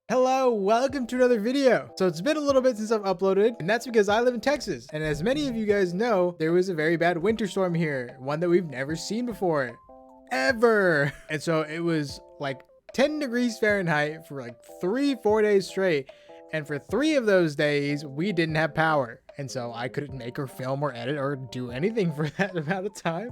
Hello, welcome to another video. So it's been a little bit since I've uploaded, and that's because I live in Texas. And as many of you guys know, there was a very bad winter storm here, one that we've never seen before, ever. And so it was like 10 degrees Fahrenheit for like 3-4 days straight. And for 3 of those days, we didn't have power. And so I couldn't make or film or edit or do anything for that amount of time.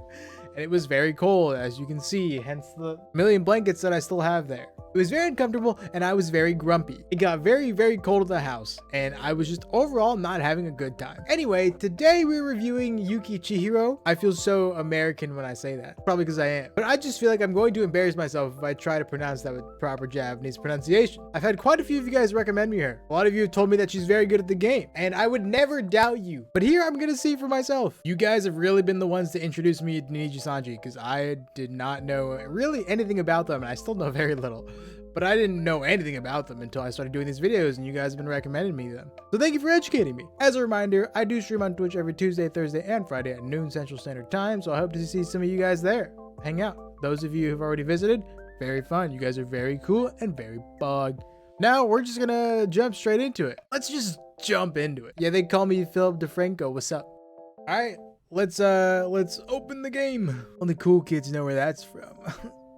And it was very cold, as you can see, hence the million blankets that I still have there. It was very uncomfortable and I was very grumpy. It got very, very cold at the house and I was just overall not having a good time. Anyway, today we're reviewing Yuki Chihiro. I feel so American when I say that, probably because I am. But I just feel like I'm going to embarrass myself if I try to pronounce that with proper Japanese pronunciation. I've had quite a few of you guys recommend me her. A lot of you have told me that she's very good at the game and I would never doubt you. But here I'm gonna see for myself. You guys have really been the ones to introduce me to Niji-sanji because I did not know really anything about them and I still know very little. But I didn't know anything about them until I started doing these videos and you guys have been recommending me them. So thank you for educating me. As a reminder, I do stream on Twitch every Tuesday, Thursday, and Friday at noon Central Standard Time. So I hope to see some of you guys there. Hang out. Those of you who've already visited, very fun. You guys are very cool and very bugged. Now we're just gonna jump straight into it. Let's just jump into it. Yeah, they call me Philip DeFranco. What's up? All right, let's open the game. Only cool kids know where that's from.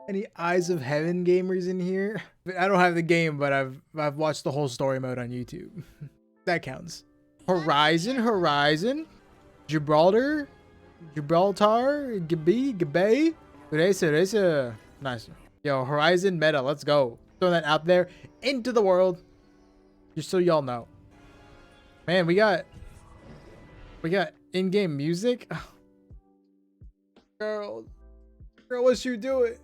Any Eyes of Heaven gamers in here? I don't have the game, but I've watched the whole story mode on YouTube. That counts. Horizon, Gibraltar, Gabe. Reza. Nice. Yo, Horizon meta, let's go. Throwing that out there into the world, just so y'all know. Man, we got in-game music. Girl, what you doing?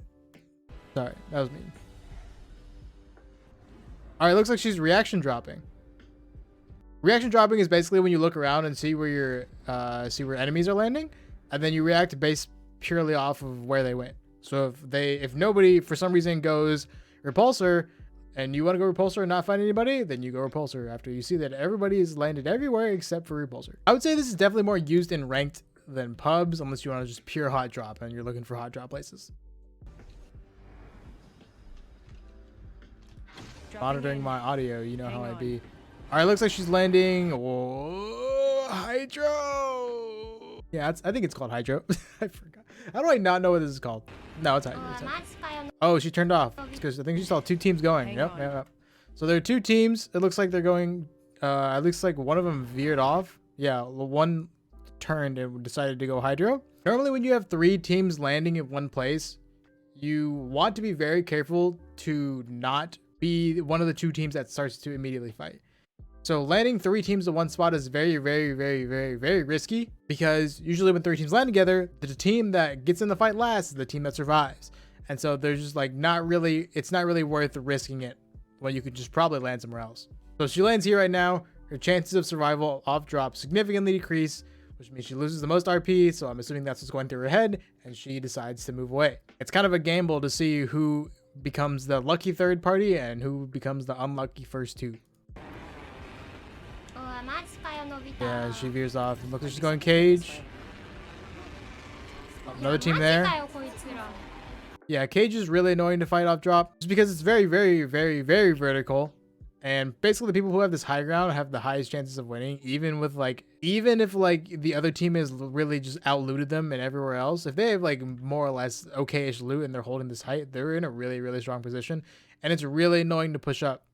Sorry, that was me. All right, looks like she's reaction dropping. Reaction dropping is basically when you look around and see where your where enemies are landing, and then you react based purely off of where they went. So if nobody for some reason goes repulsor, and you want to go repulsor and not find anybody, then you go repulsor after you see that everybody is landed everywhere except for repulsor. I would say this is definitely more used in ranked than pubs, unless you want to just pure hot drop and you're looking for hot drop places. Monitoring my audio, you know how I be. All right, looks like she's landing. Whoa, hydro. Yeah, I think it's called hydro. I forgot. How do I not know what this is called? No, it's hydro. Oh, she turned off because I think she saw 2 teams going. Yep. So there are 2 teams. It looks like they're going. It looks like one of them veered off. Yeah, one turned and decided to go hydro. Normally, when you have 3 teams landing in one place, you want to be very careful to not be one of the 2 teams that starts to immediately fight. So landing 3 teams in one spot is very, very, very, very, very risky, because usually when 3 teams land together, the team that gets in the fight last is the team that survives. And so there's just like it's not really worth risking it when you could just probably land somewhere else. So she lands here right now. Her chances of survival off drop significantly decrease, which means she loses the most RP. So I'm assuming that's what's going through her head, and she decides to move away. It's kind of a gamble to see who becomes the lucky 3rd party and who becomes the unlucky first 2. Yeah, she veers off. Looks like she's going cage. Another team there. Yeah, cage is really annoying to fight off drop just because it's very, very, very, very vertical. And basically the people who have this high ground have the highest chances of winning, even if the other team is really just outlooted them and everywhere else. If they have like more or less okay-ish loot and they're holding this height, they're in a really, really strong position. And it's really annoying to push up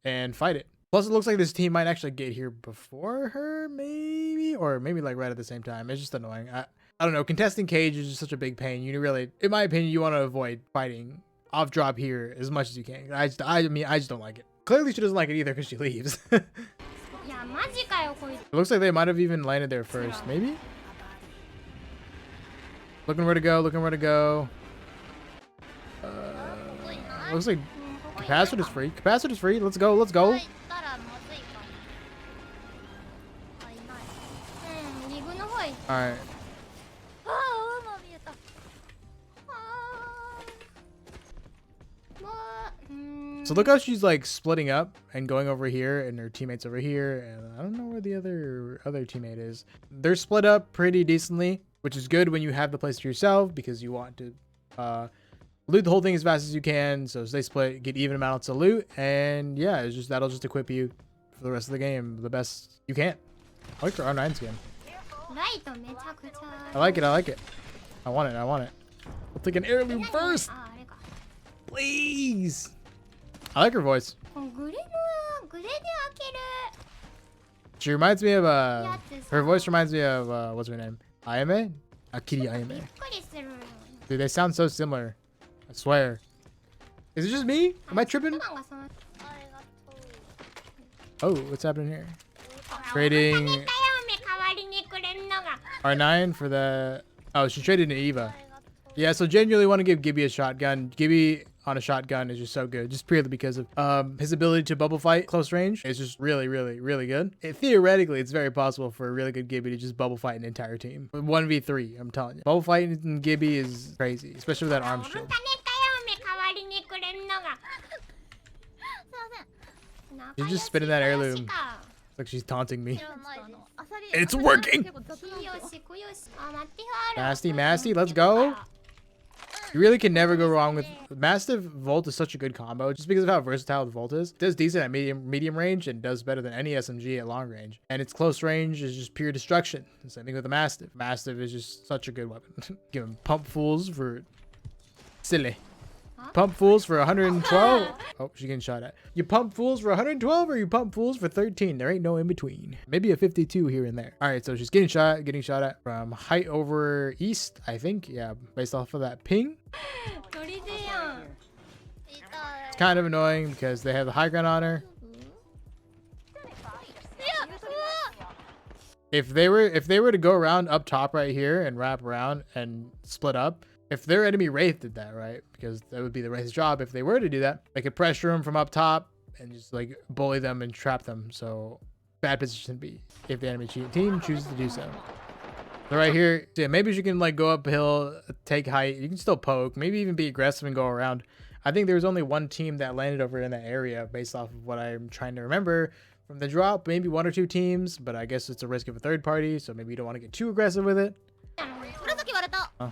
and fight it. Plus, it looks like this team might actually get here before her, maybe, or maybe like right at the same time. It's just annoying. I don't know. Contesting cage is just such a big pain. You really, in my opinion, you want to avoid fighting off drop here as much as you can. I just don't like it. Clearly, she doesn't like it either because she leaves. It looks like they might have even landed there first, maybe. Looking where to go. Looks like capacitor's free. Capacitor's free. Let's go. All right. So look how she's like splitting up and going over here, and her teammates over here, and I don't know where the other teammate is. They're split up pretty decently, which is good when you have the place to yourself, because you want to Loot the whole thing as fast as you can. So stay split, get even amounts of loot. And yeah, it's just, that'll just equip you for the rest of the game the best you can. I like the R9 skin. I like it. I like it. I want it. I want it. I'll take an heirloom first. Please. I like her voice. She reminds me of her voice reminds me of what's her name? Ayame? Nakiri Ayame. Dude, they sound so similar. I swear. Is it just me? Am I tripping? Oh, what's happening here? Trading R9 for the... Oh, she traded an Eva. Yeah, so genuinely want to give Gibby a shotgun. Gibby on a shotgun is just so good, just purely because of his ability to bubble fight close range. It's just really, really, really good. Theoretically, it's very possible for a really good Gibby to just bubble fight an entire team. 1v3, I'm telling you. Bubble fighting Gibby is crazy, especially with that arm shield. She's just spinning that heirloom. It's like she's taunting me. It's working! Masty, let's go. You really can never go wrong with Mastiff. Volt is such a good combo just because of how versatile the Volt is. It does decent at medium range and does better than any SMG at long range. And its close range is just pure destruction. Same thing with the Mastiff. Mastiff is just such a good weapon. Give him pump fools for silly. Pump fools for 112. Oh, she's getting shot at. You pump fools for 112 or you pump fools for 13. There ain't no in between. Maybe a 52 here and there. All right, so she's getting shot at from height over east, I think. Yeah, based off of that ping. It's kind of annoying because they have the high ground on her. If they were to go around up top right here and wrap around and split up, if their enemy Wraith did that, right? Because that would be the Wraith's job. If they were to do that, they could pressure them from up top and just like bully them and trap them. So bad position to be if the enemy team chooses to do so. So right here, yeah, maybe you can like go uphill, take height. You can still poke, maybe even be aggressive and go around. I think there was only one team that landed over in that area based off of what I'm trying to remember from the drop. Maybe one or two teams, but I guess it's a risk of a third party. So maybe you don't want to get too aggressive with it. Huh?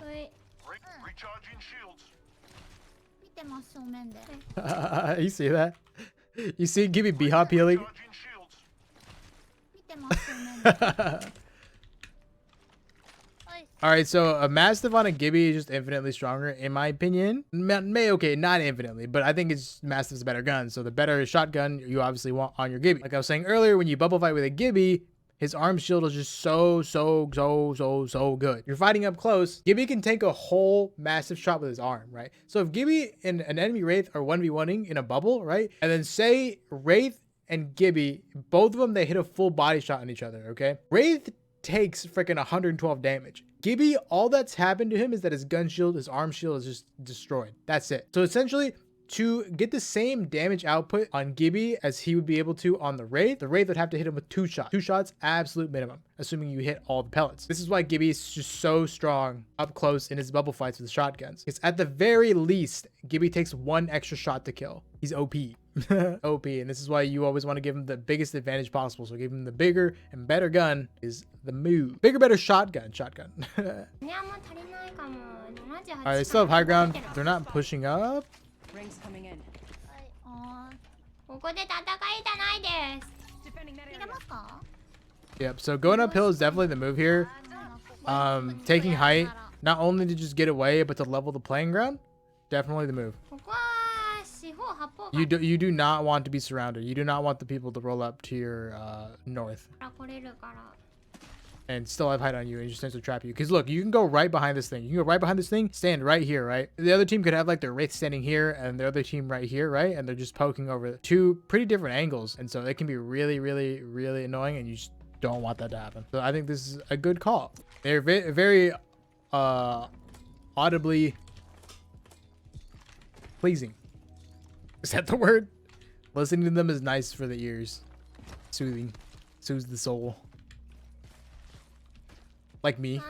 You see that? You see Gibby B-hop healing? Alright, so a Mastiff on a Gibby is just infinitely stronger, in my opinion. Okay, not infinitely, but I think it's Mastiff's a better gun. So the better shotgun you obviously want on your Gibby. Like I was saying earlier, when you bubble fight with a Gibby, his arm shield is just so good. You're fighting up close. Gibby can take a whole massive shot with his arm, right? So if Gibby and an enemy Wraith are 1v1ing in a bubble, right? And then say Wraith and Gibby, both of them, they hit a full body shot on each other, okay? Wraith takes freaking 112 damage. Gibby, all that's happened to him is that his gun shield, his arm shield is just destroyed. That's it. So essentially, to get the same damage output on Gibby as he would be able to on the Wraith would have to hit him with 2 shots. 2 shots, absolute minimum, assuming you hit all the pellets. This is why Gibby is just so strong up close in his bubble fights with shotguns. Because at the very least, Gibby takes 1 extra shot to kill. He's OP. OP, and this is why you always want to give him the biggest advantage possible. So give him the bigger and better gun is the move. Bigger, better shotgun. Alright, they still have high ground. They're not pushing up. Rings coming in. Yep, so going uphill is definitely the move here. Taking height, not only to just get away, but to level the playing ground. Definitely the move. You do not want to be surrounded. You do not want the people to roll up to your north and still have height on you and just tends to trap you. Because look, you can go right behind this thing. You can go right behind this thing, stand right here, right? The other team could have like their Wraith standing here and the other team right here, right? And they're just poking over 2 pretty different angles. And so it can be really, really, really annoying, and you just don't want that to happen. So I think this is a good call. They're very audibly pleasing. Is that the word? Listening to them is nice for the ears. Soothing. Soothes the soul. Like me.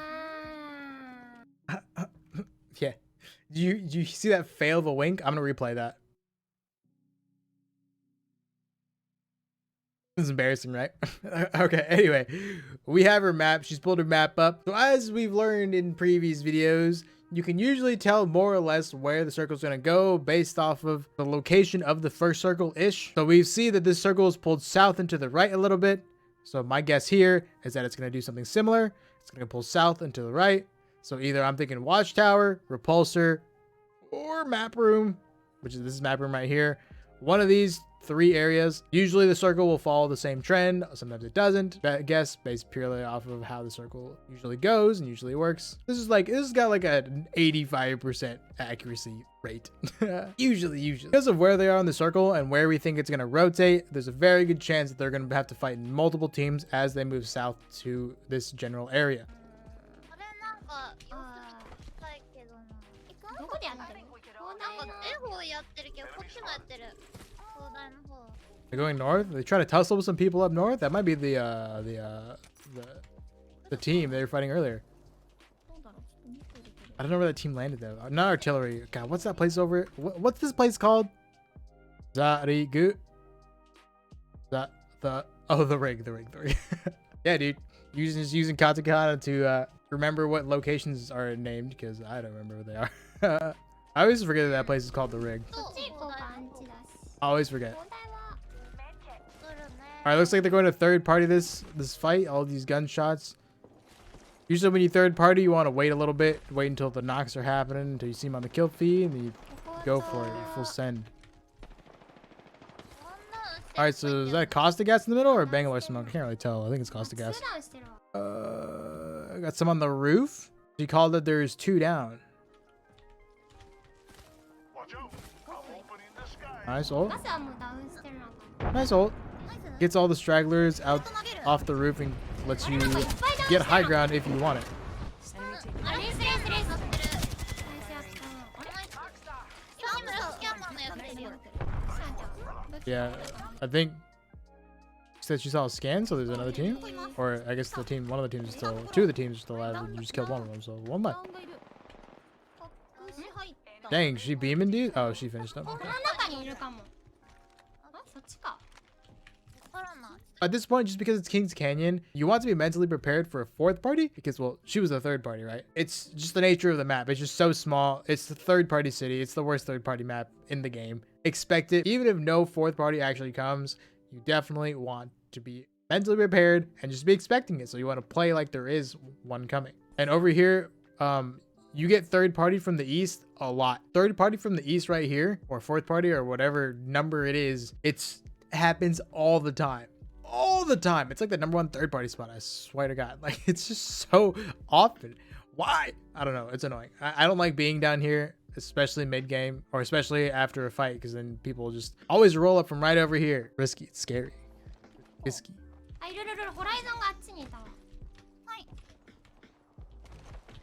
Yeah. Do you see that fail of a wink? I'm gonna replay that. This is embarrassing, right? Okay, anyway. We have her map. She's pulled her map up. So as we've learned in previous videos, you can usually tell more or less where the circle is going to go based off of the location of the first circle-ish. So we see that this circle is pulled south and to the right a little bit. So my guess here is that it's going to do something similar. It's going to pull south and to the right. So either I'm thinking watchtower, repulsor, or map room, which is this map room right here. One of these 3 areas. Usually the circle will follow the same trend. Sometimes it doesn't. I guess based purely off of how the circle usually goes and usually works. This has got like an 85% accuracy rate. Usually. Because of where they are in the circle and where we think it's going to rotate, there's a very good chance that they're going to have to fight in multiple teams as they move south to this general area. They're going north. They try to tussle with some people up north. That might be the team they were fighting earlier. I don't know where that team landed though. Not artillery. God, what's that place over? What's this place called? Zarigu. The rig. Yeah, dude. Using katakana to remember what locations are named because I don't remember what they are. I always forget that that place is called the rig. I always forget. All right, looks like they're going to third party this fight. All these gunshots. Usually when you third party, you want to wait a little bit, wait until the knocks are happening, until you see them on the kill feed, and then you go for it, full send. All right, so is that Caustic gas in the middle or Bangalore smoke? I can't really tell. I think it's Caustic gas. I got some on the roof. She called that there's 2 down. Nice ult. Nice ult. Gets all the stragglers out off the roof and lets you get high ground if you want it. Yeah, I think she said she saw a scan, so there's another team. Or I guess one of the teams is still, 2 of the teams are still alive. You just killed one of them, so one by. Dang, she beaming, dude? Oh, she finished up. Okay. At this point, just because it's Kings Canyon, you want to be mentally prepared for a 4th party because, well, she was a 3rd party, right? It's just the nature of the map. It's just so small. It's the 3rd party city. It's the worst 3rd party map in the game. Expect it. Even if no 4th party actually comes, you definitely want to be mentally prepared and just be expecting it. So you want to play like there is one coming. And over here, you get 3rd party from the east a lot. 3rd party from the east right here, or 4th party or whatever number it is, it happens all the time. All the time. It's like the #1 3rd party spot. I swear to God. Like, it's just so often. Why? I don't know. It's annoying. I don't like being down here, especially mid game or especially after a fight, because then people just always roll up from right over here. Risky. It's scary. Risky.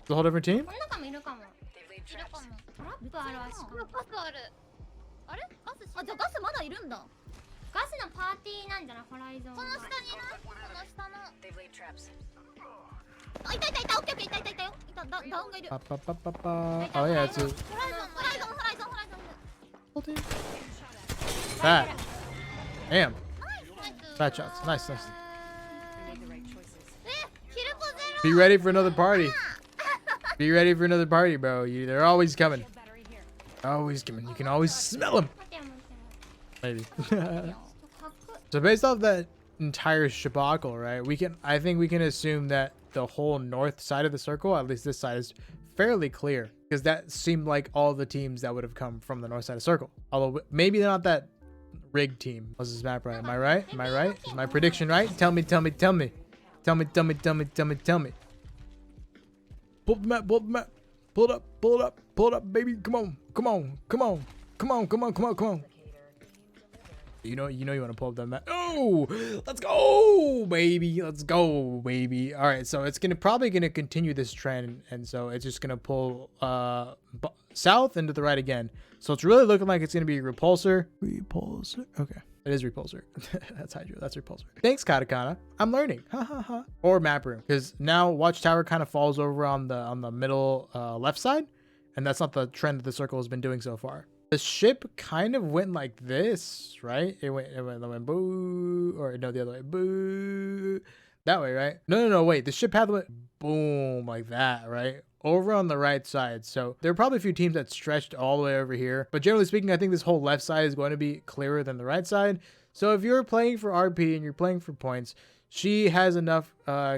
It's a whole different team? Oh yeah, it's a fat. Damn. Fat shots. Nice. Be ready for another party. Be ready for another party, bro. They're always coming. Always coming. You can always smell them. Maybe. So based off that entire shabacle, right? I think we can assume that the whole north side of the circle, at least this side, is fairly clear, because that seemed like all the teams that would have come from the north side of the circle. Although maybe not that rig team. Was this map right? Am I right? Is my prediction right? Tell me. Pull the map. Pull it up, baby. Come on. You know you want to pull up that map. Oh, let's go, baby. All right, so it's probably gonna continue this trend, and so it's just gonna pull south and to the right again. So it's really looking like it's gonna be repulsor. Okay, it is repulsor. That's Hydra. That's repulsor. Thanks, katakana. I'm learning. Or map room, because now watchtower kind of falls over on the middle left side, and that's not the trend that the circle has been doing so far. The ship kind of went like this, right? It went boo, or no, the other way, boo, that way, right? No, wait. The ship path went boom like that, right? over on the right side. So there are probably a few teams that stretched all the way over here. But generally speaking, I think this whole left side is going to be clearer than the right side. So if you're playing for RP and you're playing for points, she has enough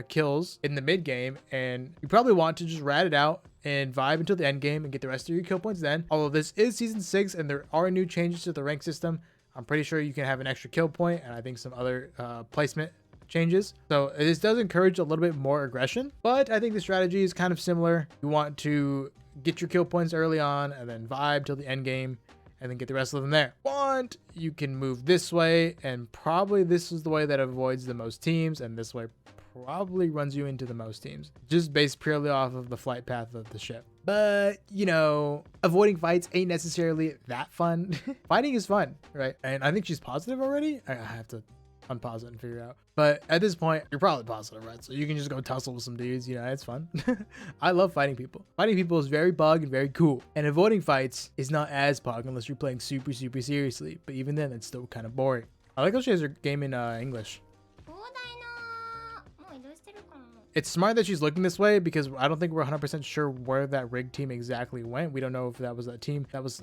kills in the mid game, and you probably want to just rat it out and vibe until the end game and get the rest of your kill points then. Although this is season 6 and there are new changes to the rank system, I'm pretty sure you can have an extra kill point and I think some other placement changes. So this does encourage a little bit more aggression, but I think the strategy is kind of similar. You want to get your kill points early on and then vibe till the end game and then get the rest of them there. But you can move this way, and probably this is the way that avoids the most teams, and this way probably runs you into the most teams, just based purely off of the flight path of the ship. But you know, avoiding fights ain't necessarily that fun. Fighting is fun, right? And I think she's positive already. I have to unpause it and figure out. But at this point, you're probably positive, right? So you can just go tussle with some dudes, you know, it's fun. I love fighting people. Fighting people is very bug and very cool. And avoiding fights is not as pog unless you're playing super seriously. But even then, it's still kind of boring. I like how she has her game in English. It's smart that she's looking this way because I don't think we're 100% sure where that rig team exactly went. We don't know if that was that team that was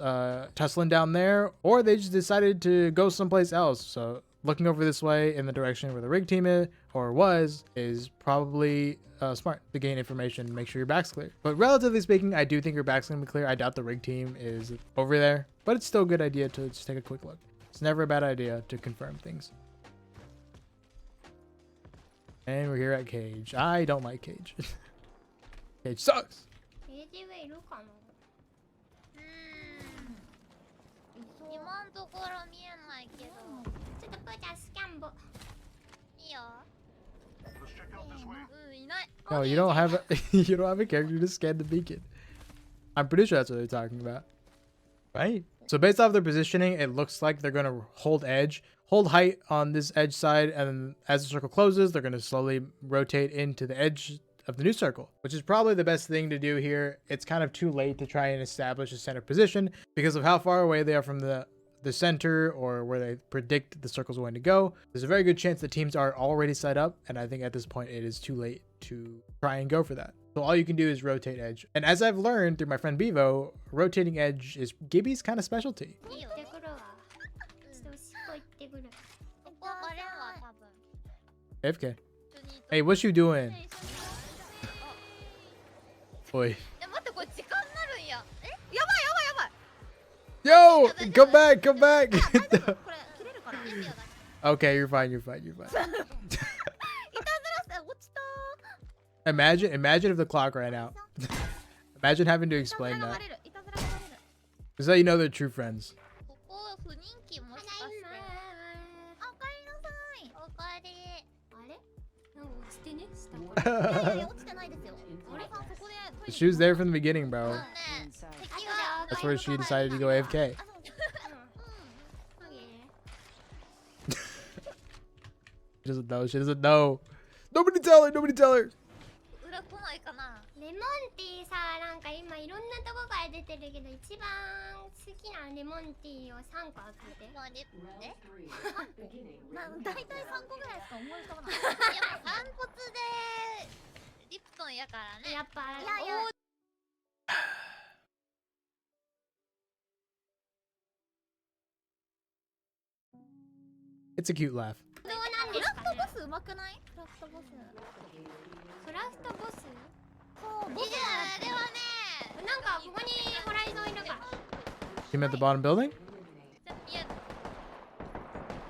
tussling down there, or they just decided to go someplace else. So looking over this way in the direction where the rig team is or was is probably smart to gain information and make sure your back's clear. But relatively speaking, I do think your back's gonna be clear. I doubt the rig team is over there, but it's still a good idea to just take a quick look. It's never a bad idea to confirm things. And we're here at Cage. I don't like Cage. Cage sucks. No, you don't have a you don't have a character to scan the beacon. I'm pretty sure that's what they're talking about. Right? So based off their positioning, it looks like they're gonna hold height on this edge side, and then as the circle closes, they're gonna slowly rotate into the edge of the new circle, which is probably the best thing to do here. It's kind of too late to try and establish a center position because of how far away they are from the center or where they predict the circle's going to go. There's a very good chance the teams are already set up, and I think at this point it is too late to try and go for that. So all you can do is rotate edge. And as I've learned through my friend Bevo, rotating edge is Gibby's kind of specialty. AFK. Hey, what you doing? Boy. Yo, come back, come back. Okay, you're fine, you're fine, you're fine. Imagine if the clock ran out. Imagine having to explain that. Just so you know they're true friends. She was there from the beginning, bro. That's where she decided to go AFK. She doesn't know. She doesn't know. Nobody tell her. Nobody tell her. レモンティーさ、なんか今いろんなとこから出てるけど一番好きなレモンティーを3個開けて。大体3個ぐらいしか思い浮かばない。いや、反骨でリプトンやからね。やっぱIt's a cute laugh. どうなんですかね。クラフトボスうまくない？クラフトボス。クラフトボス？そう。いやでもね、なんかここにホライゾンいるから。Him at the bottom building?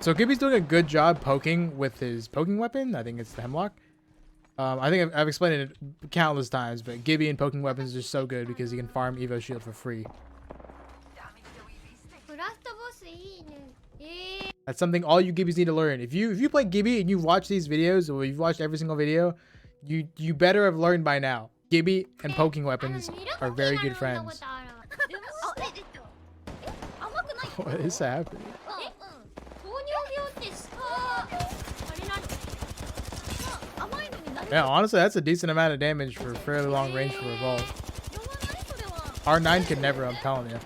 So Gibby's doing a good job poking with his poking weapon. I think it's the Hemlock. I think I've explained it countless times, but Gibby and poking weapons are so good because he can farm Evo Shield for free. That's something all you Gibbies need to learn. If you play Gibby and you've watched these videos, or you've watched every single video, you better have learned by now. Gibby and poking weapons are very good friends. What is happening? Yeah, honestly, that's a decent amount of damage for a fairly long range for Revolt. R9 could never, I'm telling you.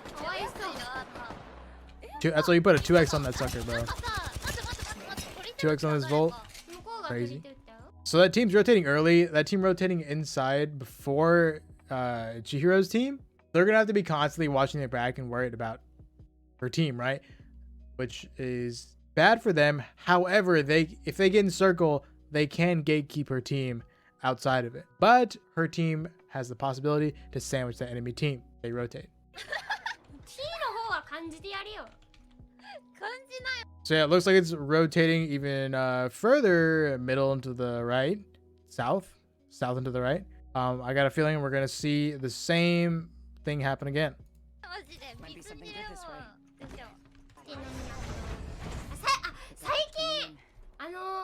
That's why you put a 2x on that sucker, bro. 2x on this Volt. Crazy. So that team's rotating early. That team rotating inside before Chihiro's team, they're gonna have to be constantly watching their back and worried about her team, right? Which is bad for them. However, if they get in circle, they can gatekeep her team outside of it. But her team has the possibility to sandwich the enemy team. They rotate. So yeah, it looks like it's rotating even further middle into the right, south into the right. I got a feeling we're gonna see the same thing happen again. Might be something good this way.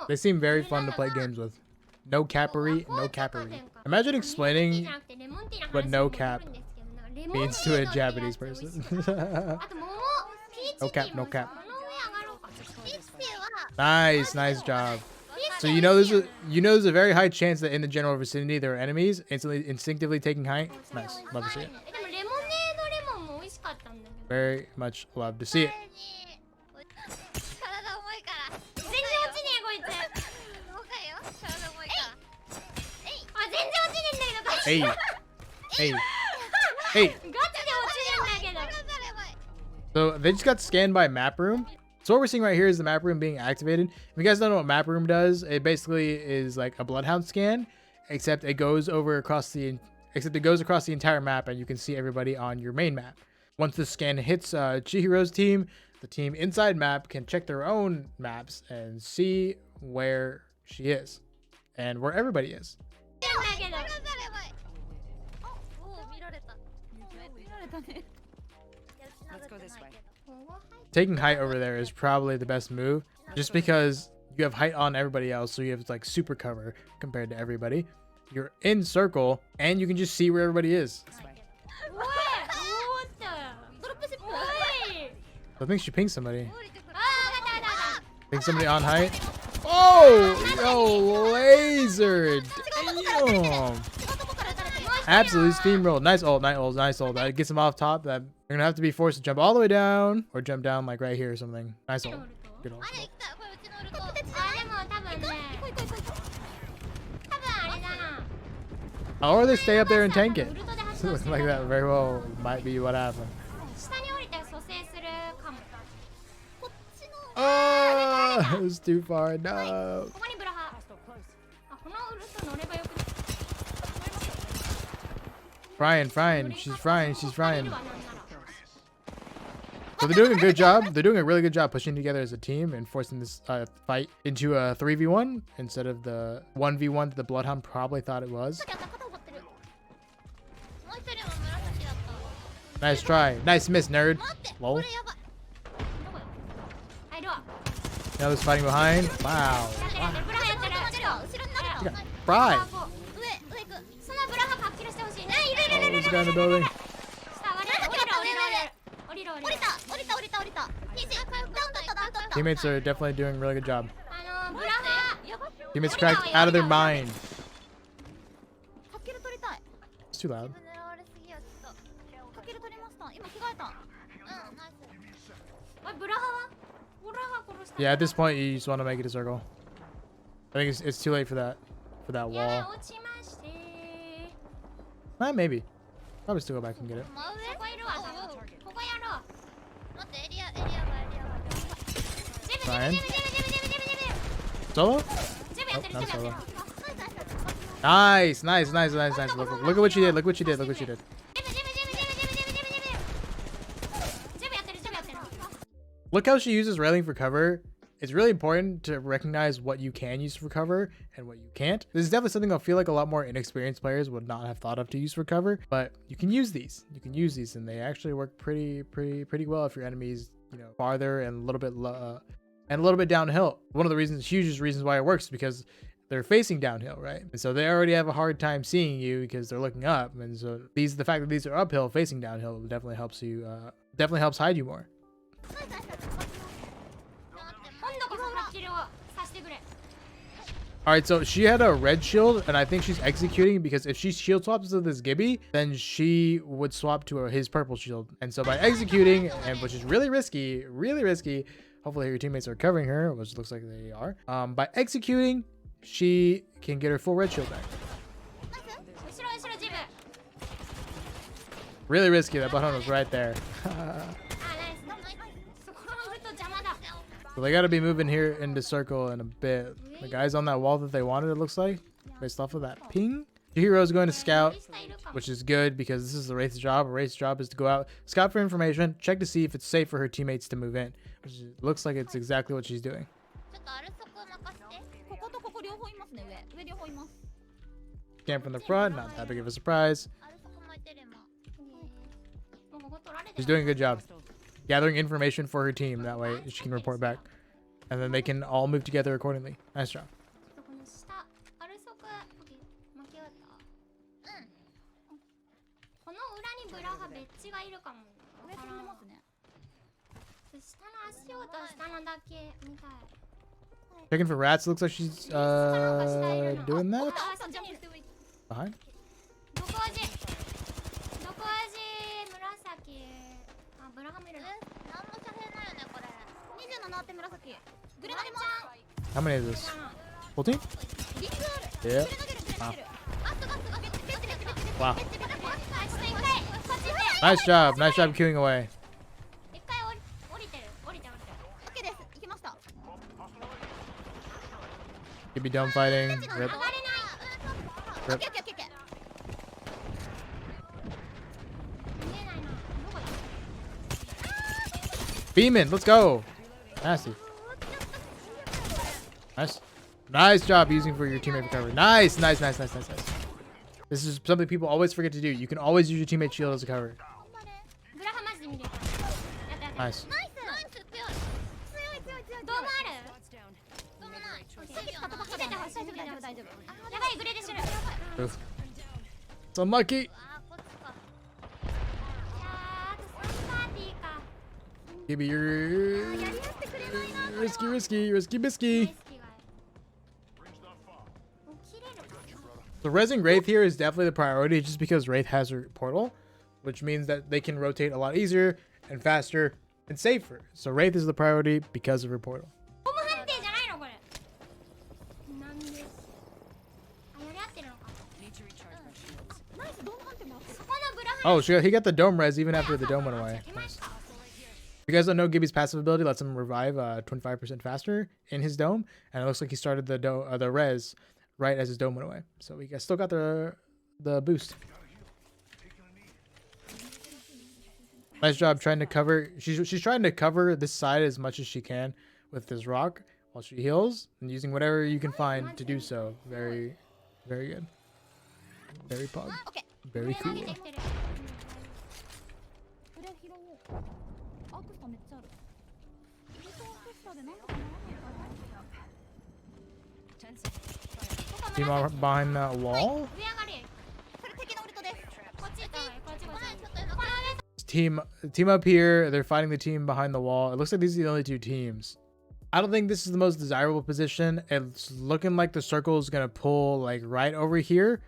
They seem very fun to play games with. No cappery, no cappery. Imagine explaining what no cap means to a Japanese person. No cap, no cap. Nice job. So there's a very high chance that in the general vicinity there are enemies instinctively taking height. Nice, love to see it. Very much love to see it. Hey. So they just got scanned by map room. So what we're seeing right here is the map room being activated. If you guys don't know what map room does, it basically is like a bloodhound scan, except it goes across the entire map, and you can see everybody on your main map. Once the scan hits Chihiro's team, the team inside map can check their own maps and see where she is and where everybody is. Let's go this way. Taking height over there is probably the best move, just because you have height on everybody else, so you have like super cover compared to everybody. You're in circle, and you can just see where everybody is. I think she pinged somebody. Ping somebody on height. Oh, yo, laser! Damn! Absolutely steamrolled. Nice ult. That gets him off top. That you're gonna have to be forced to jump all the way down, or jump down like right here or something. Nice ult. Good ult. Or they stay up there and tank it. Looking like that very well might be what happened. Oh, it was too far. No. Frying. She's frying. So they're doing a good job. They're doing a really good job pushing together as a team and forcing this fight into a 3v1 instead of the 1v1 that the Bloodhound probably thought it was. Nice try. Nice miss, nerd. Lol. Now there's fighting behind. Wow. Fry. Oh, there's a guy in the building. Teammates are definitely doing a really good job. Teammates cracked out of their mind. It's too loud. Yeah, at this point you just want to make it a circle. I think it's too late for that wall. Maybe. Probably still go back and get it. Ryan. Solo? Nope, not solo. Nice. Look at what you did. Look how she uses railing for cover. It's really important to recognize what you can use for cover and what you can't. This is definitely something I feel like a lot more inexperienced players would not have thought of to use for cover, but you can use these. And they actually work pretty well if your enemy's, farther and a little bit downhill. One of the hugest reasons why it works is because they're facing downhill, right? And so they already have a hard time seeing you because they're looking up. And so the fact that these are uphill facing downhill definitely helps you, definitely helps hide you more. Alright, so she had a red shield, and I think she's executing because if she shield swaps to this Gibby, then she would swap to his purple shield. And so by executing, which is really risky, hopefully your teammates are covering her, which looks like they are. By executing, she can get her full red shield back. Really risky. That button was right there. あ、ナイスナイス。そこのグッド邪魔だ。 So they got to be moving here into circle in a bit. The guy's on that wall that they wanted, it looks like, based off of that ping. Chihiro's going to scout, which is good because this is the Wraith's job. Wraith's job is to go out, scout for information, check to see if it's safe for her teammates to move in, which looks like it's exactly what she's doing. ちょっとアルソコ任せて。こことここ両方いますね。上両方います。 Camp from the front, not that big of a surprise. アルソコ巻いてれば。もうここ取られてる。 She's doing a good job gathering information for her team. That way she can report back, and then they can all move together accordingly. Nice job. この下アルソコ巻き終わった。うん。この裏にブラハベッジがいるかも。上飛んでますね。下の足音下のだけ見たい。 Checking for rats. Looks like she's doing that. あ、そうジャンプしておいて。 Behind. どこ味紫。あ、ブラハムいるの。なんも遮蔽ないよねこれ。27って紫。グレナデちゃん。 How many is this? Full team? リングある。 Yeah. グレナデる。あ、すごい。Wow. こっち一回。 Nice job. Nice job queuing away. 一回降りてる。降りてる。オッケーです。行きました。 Could be dome fighting. 上がれ Rip. ない。オッケーオッケーオッケーオッケー。見えないな。どこだ。 Beeman, let's go. Nasty. Nice. Nice job using for your teammate recovery. Nice. This is something people always forget to do. You can always use your teammate shield as a cover. ブラハマジで見れた。やったやった。 Nice. ナイス強い。ドームある？ Spots down. ドームない。見ててほしい。大丈夫。やばいグレでしてる。 Oof. It's unlucky. あ、こっちか。いやー、あと3パーティーか。 Give me や your り合ってくれないな。 risky. 大 bisky. 好きがい。起きれるか。 The rezzing Wraith here is definitely the priority just because Wraith has her portal, which means that they can rotate a lot easier and faster and safer. So Wraith is the priority because of her portal. ホーム判定じゃないのこれ。なんで。あ、やり合ってるのか。 Need to recharge my shields. ナイスドーム判定も。そこのブラハ。 Oh, he got the dome res even after the dome went away. Nice. If you guys don't know, Gibby's passive ability lets him revive 25% faster in his dome, and it looks like he started the res right as his dome went away. So we still got the boost. Nice job trying to cover. She's trying to cover this side as much as she can with this rock while she heals and using whatever you can find to do so. Very, very good. Very pog. オッケー。 Very 投げ cool. てきてる。これ拾おう。アクスタめっちゃある。アクスタでなんとかならないか 10 seconds. Team behind that な。 wall. 上上がれ。それ敵のウルトです。こっち行った方がいい。こっち。この上。 Team up here. They're fighting the team behind the wall. It looks like these are the only two teams. I don't think this is the most desirable position. It's looking like the circle is gonna pull like right over here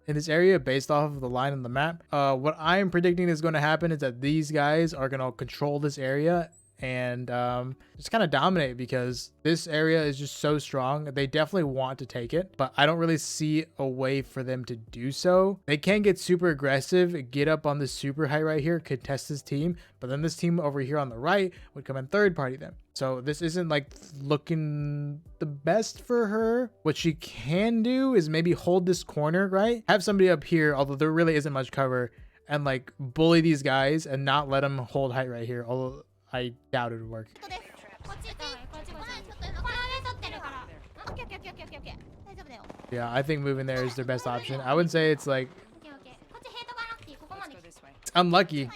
in this area based off of the line on the map. What I'm predicting is going to happen is that these guys are going to control this area and just kind of dominate because this area is just so strong. They definitely want to take it, but I don't really see a way for them to do so. They can get super aggressive, get up on this super height right here, contest this team, but then this team over here on the right would come and third party them. So this isn't like looking the best for her. What she can do is maybe hold this corner, right? Have somebody up here, although there really isn't much cover, and like bully these guys and not let them hold height right here. Although I doubt it would work. こっち行った方がいい。こっち。この上取ってるから。オッケーオッケーオッケーオッケーオッケー。大丈夫だよ。 Yeah, I think moving there is their best option. I wouldn't say it's like オッケーオッケー。こっちヘイトがなくていい。ここま Let's で go。this way. it's unlucky.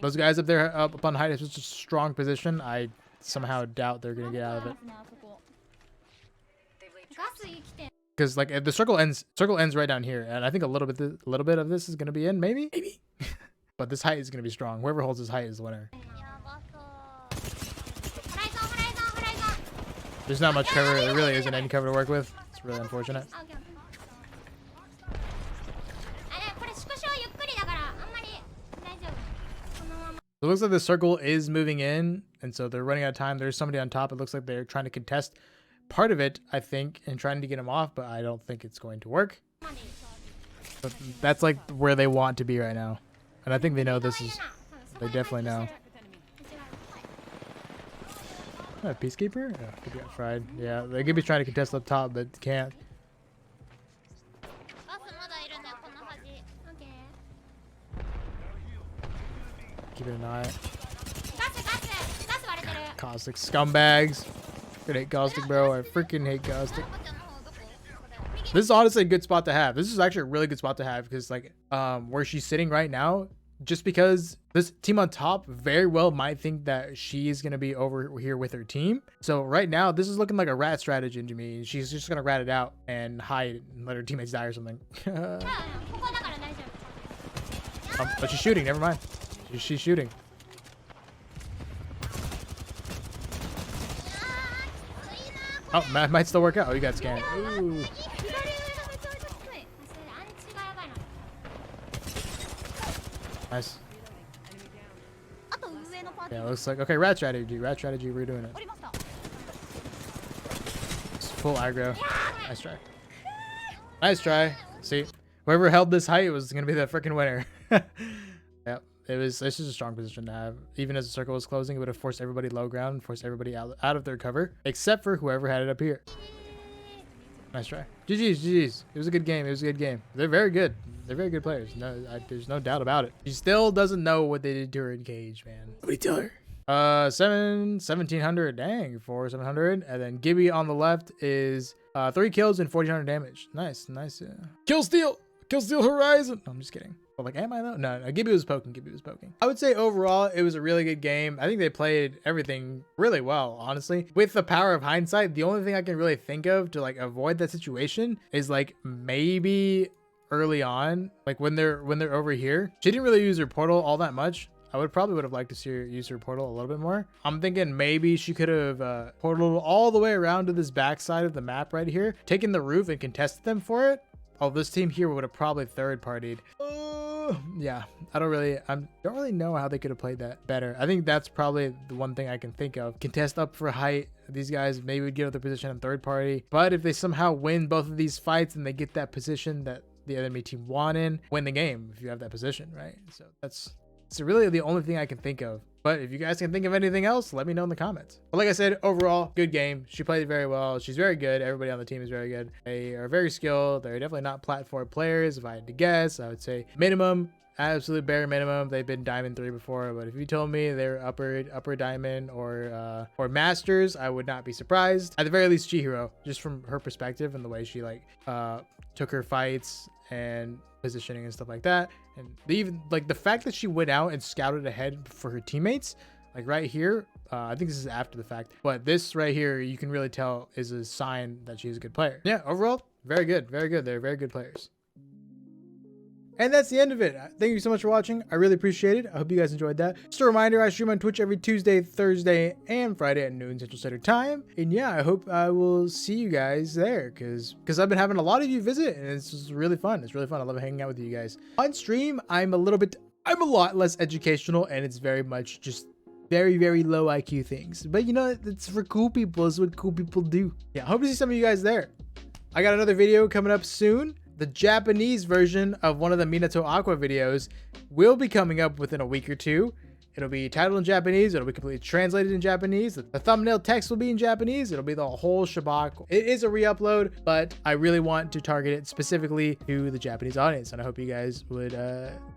The Those guys up there up on height is such a strong position. I somehow doubt they're gonna get out of it. ガス生きて。 Because like the circle ends right down here, and I think a little bit of this is gonna be in, maybe. But this height is gonna be strong. Whoever holds this height is the winner. やばそう。ホライゾンホライゾンホライゾン。 There's not much cover. There really isn't any cover to work with. It's really unfortunate. あ、オッケーオッケー。あ、でもこれ縮小ゆっくりだからあんまり大丈夫。このまま。 So it looks like the circle is moving in, and so they're running out of time. There's somebody on top. It looks like they're trying to contest part of it, I think, and trying to get him off, but I don't think it's going to work. But that's like where they want to be right now. And I think they know this is... They definitely know. Oh, Peacekeeper? Oh, could be fried. Yeah, they could be trying to contest up top, but can't. Keep an eye. Caustic scumbags. I hate Caustic, bro. I freaking hate Caustic. This is honestly a good spot to have. This is actually a really good spot to have because, like, where she's sitting right now, just because this team on top very well might think that she's going to be over here with her team. So right now, this is looking like a rat strategy to me. She's just going to rat it out and hide and let her teammates die or something. But she's shooting. Never mind. She's shooting. Oh, might still work out. Oh, you got scanned. Ooh. Nice. Yeah, looks like okay. Rat strategy. Rat strategy. We're doing it. It's full aggro. Nice try. Nice try. See, whoever held this height was gonna be the freaking winner. Yep. This is a strong position to have. Even as the circle was closing, it would have forced everybody low ground and forced everybody out of their cover, except for whoever had it up here. Nice try. GG's. It was a good game. It was a good game. They're very good. They're very good players. No, there's no doubt about it. She still doesn't know what they did to her in cage, man. What do you tell her? 1700. Dang, 700. And then Gibby on the left is 3 kills and 1400 damage. Nice. Kill steal horizon. No, I'm just kidding. But like, am I though? No, Gibby was poking. I would say overall, it was a really good game. I think they played everything really well, honestly. With the power of hindsight, the only thing I can really think of to like avoid that situation is like maybe early on, like when they're over here. She didn't really use her portal all that much. I probably would have liked to see her use her portal a little bit more. I'm thinking maybe she could have portaled all the way around to this backside of the map right here, taken the roof and contested them for it. Oh, this team here would have probably third partied. Yeah, I don't really know how they could have played that better. I think that's probably the one thing I can think of. Contest up for height. These guys maybe would get their position in third party. But if they somehow win both of these fights and they get that position that the enemy team wanted, win the game if you have that position, right? So it's really the only thing I can think of. But if you guys can think of anything else, let me know in the comments. But like I said, overall, good game. She played it very well. She's very good. Everybody on the team is very good. They are very skilled. They're definitely not platform players. If I had to guess, I would say minimum, absolute bare minimum. They've been Diamond 3 before, but if you told me they're upper Diamond or Masters, I would not be surprised. At the very least, Chihiro, just from her perspective and the way she like took her fights and positioning and stuff like that. And even like the fact that she went out and scouted ahead for her teammates, like right here, I think this is after the fact, but this right here, you can really tell is a sign that she's a good player. Yeah, overall, very good. They're very good players. And that's the end of it. Thank you so much for watching. I really appreciate it. I hope you guys enjoyed that. Just a reminder, I stream on Twitch every Tuesday, Thursday, and Friday at noon Central Standard Time. And yeah, I hope I will see you guys there because I've been having a lot of you visit and it's just really fun. It's really fun. I love hanging out with you guys. On stream, I'm a lot less educational and it's very much just very, very low IQ things. But you know, it's for cool people. It's what cool people do. Yeah, I hope to see some of you guys there. I got another video coming up soon. The Japanese version of one of the Minato Aqua videos will be coming up within a week or two. It'll be titled in Japanese. It'll be completely translated in Japanese. The thumbnail text will be in Japanese. It'll be the whole shabak. It is a re-upload, but I really want to target it specifically to the Japanese audience. And I hope you guys would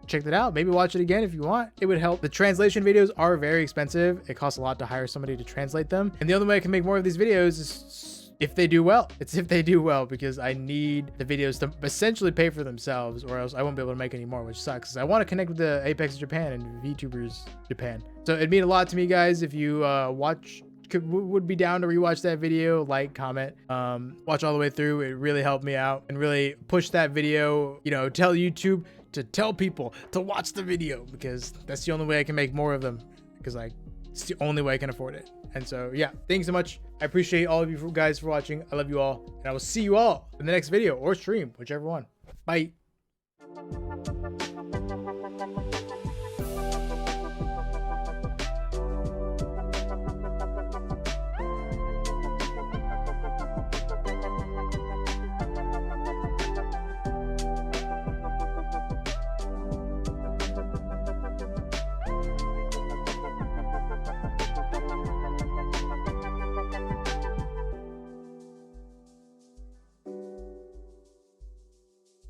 check that out. Maybe watch it again if you want. It would help. The translation videos are very expensive. It costs a lot to hire somebody to translate them. And the only way I can make more of these videos is if they do well. It's if they do well, because I need the videos to essentially pay for themselves or else I won't be able to make any more, which sucks. I want to connect with the Apex Japan and VTubers Japan. So it'd mean a lot to me, guys, if you would be down to rewatch that video, like, comment, watch all the way through. It really helped me out and really push that video, you know, tell YouTube to tell people to watch the video, because that's the only way I can make more of them, because it's the only way I can afford it. And so, yeah, thanks so much. I appreciate all of you guys for watching. I love you all, and I will see you all in the next video or stream, whichever one. Bye.